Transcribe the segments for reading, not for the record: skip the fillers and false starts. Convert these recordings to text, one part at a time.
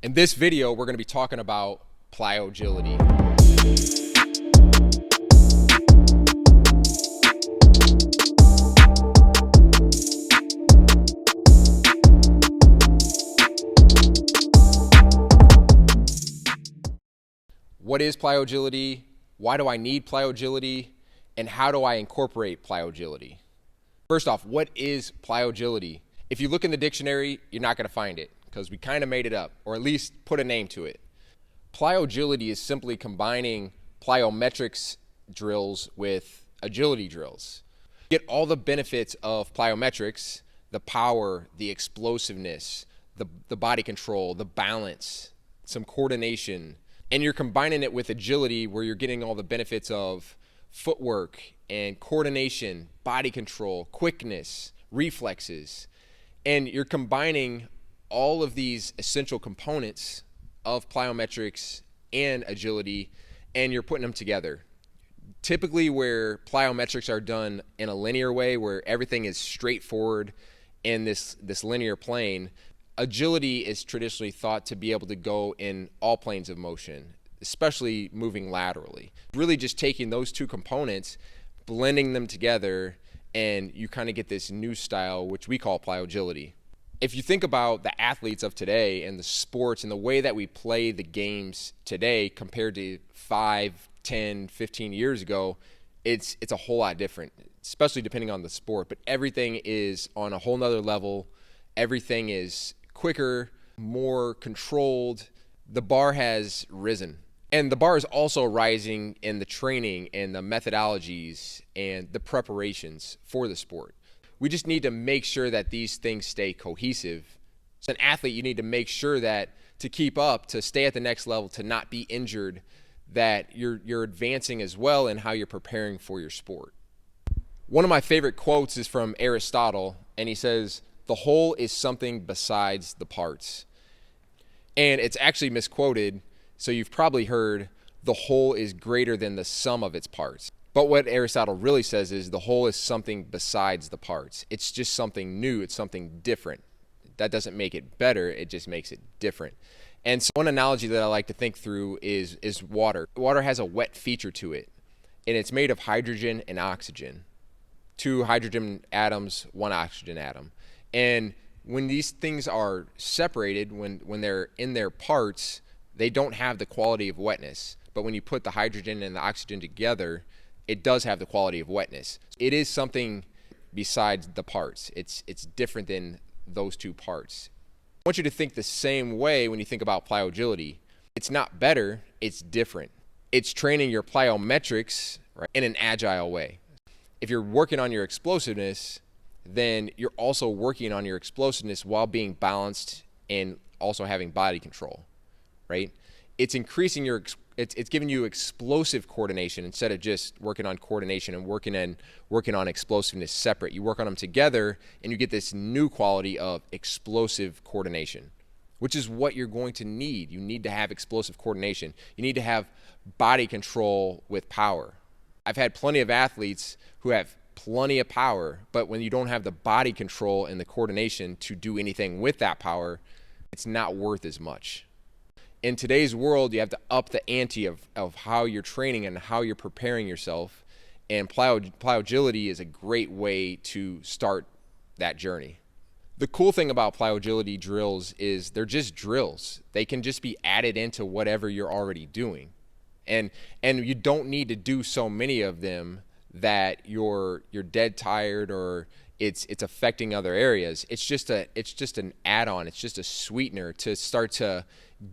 In this video, we're going to be talking about plyogility. What is plyogility? Why do I need plyogility? And how do I incorporate plyogility? First off, what is plyogility? If you look in the dictionary, you're not going to find it because we kind of made it up, or at least put a name to it. Plyogility is simply combining plyometrics drills with agility drills. Get all the benefits of plyometrics, the power, the explosiveness, the body control, the balance, some coordination, and you're combining it with agility where you're getting all the benefits of footwork and coordination, body control, quickness, reflexes, and you're combining all of these essential components of plyometrics and agility, and you're putting them together. Typically where plyometrics are done in a linear way, where everything is straightforward in this linear plane, agility is traditionally thought to be able to go in all planes of motion, especially moving laterally. Really just taking those two components, blending them together, and you kind of get this new style, which we call plyogility. If you think about the athletes of today and the sports and the way that we play the games today compared to 5, 10, 15 years ago, it's a whole lot different, especially depending on the sport. But everything is on a whole nother level. Everything is quicker, more controlled. The bar has risen. And the bar is also rising in the training and the methodologies and the preparations for the sport. We just need to make sure that these things stay cohesive. As an athlete, you need to make sure that to keep up, to stay at the next level, to not be injured, that you're advancing as well in how you're preparing for your sport. One of my favorite quotes is from Aristotle, and he says, "The whole is something besides the parts." And it's actually misquoted, so you've probably heard, "The whole is greater than the sum of its parts." But what Aristotle really says is the whole is something besides the parts. It's just something new. It's something different. That doesn't make it better. It just makes it different. And so one analogy that I like to think through is water. Water has a wet feature to it, and it's made of hydrogen and oxygen. 2 hydrogen atoms, 1 oxygen atom. And when these things are separated, when they're in their parts, they don't have the quality of wetness. But when you put the hydrogen and the oxygen together, it does have the quality of wetness. It is something besides the parts. It's different than those two parts. I want you to think the same way when you think about plyogility. It's not better, it's different. It's training your plyometrics, right, in an agile way. If you're working on your explosiveness, then you're also working on your explosiveness while being balanced and also having body control, right? It's increasing it's giving you explosive coordination instead of just working on coordination and working on explosiveness separate. You work on them together and you get this new quality of explosive coordination, which is what you're going to need. You need to have explosive coordination. You need to have body control with power. I've had plenty of athletes who have plenty of power, but when you don't have the body control and the coordination to do anything with that power, it's not worth as much. In today's world, you have to up the ante of how you're training and how you're preparing yourself, and plyogility is a great way to start that journey. The cool thing about plyogility drills is they're just drills. They can just be added into whatever you're already doing. And you don't need to do so many of them that you're dead tired or it's affecting other areas. It's just an add-on. It's just a sweetener to start to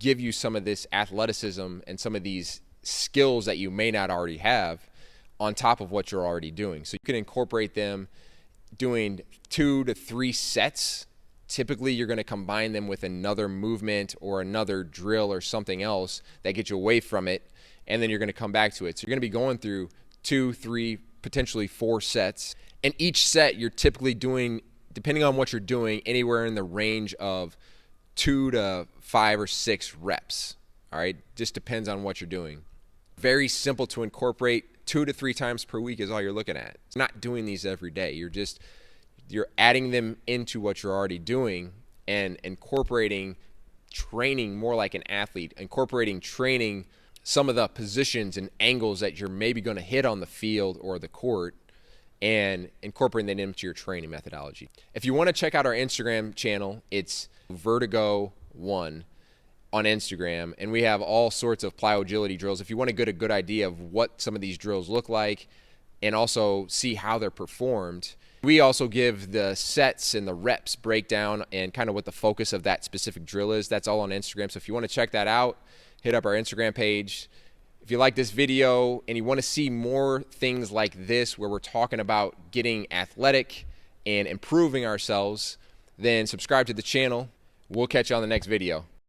give you some of this athleticism and some of these skills that you may not already have on top of what you're already doing. So you can incorporate them doing 2 to 3 sets. Typically you're going to combine them with another movement or another drill or something else that gets you away from it, and then you're going to come back to it. So you're going to be going through 2, 3, potentially 4 sets. And each set you're typically doing, depending on what you're doing, anywhere in the range of 2 to 5 or 6 reps. All right, just depends on what you're doing. Very simple to incorporate. 2 to 3 times per week is all you're looking at. It's not doing these every day. You're adding them into what you're already doing and incorporating training more like an athlete, incorporating training some of the positions and angles that you're maybe going to hit on the field or the court, and incorporating that into your training methodology. If you want to check out our Instagram channel, it's Vertigo1 on Instagram, and we have all sorts of Plyogility drills. If you want to get a good idea of what some of these drills look like and also see how they're performed, we also give the sets and the reps breakdown and kind of what the focus of that specific drill is. That's all on Instagram. So if you want to check that out, hit up our Instagram page. If you like this video and you want to see more things like this where we're talking about getting athletic and improving ourselves, then subscribe to the channel. We'll catch you on the next video.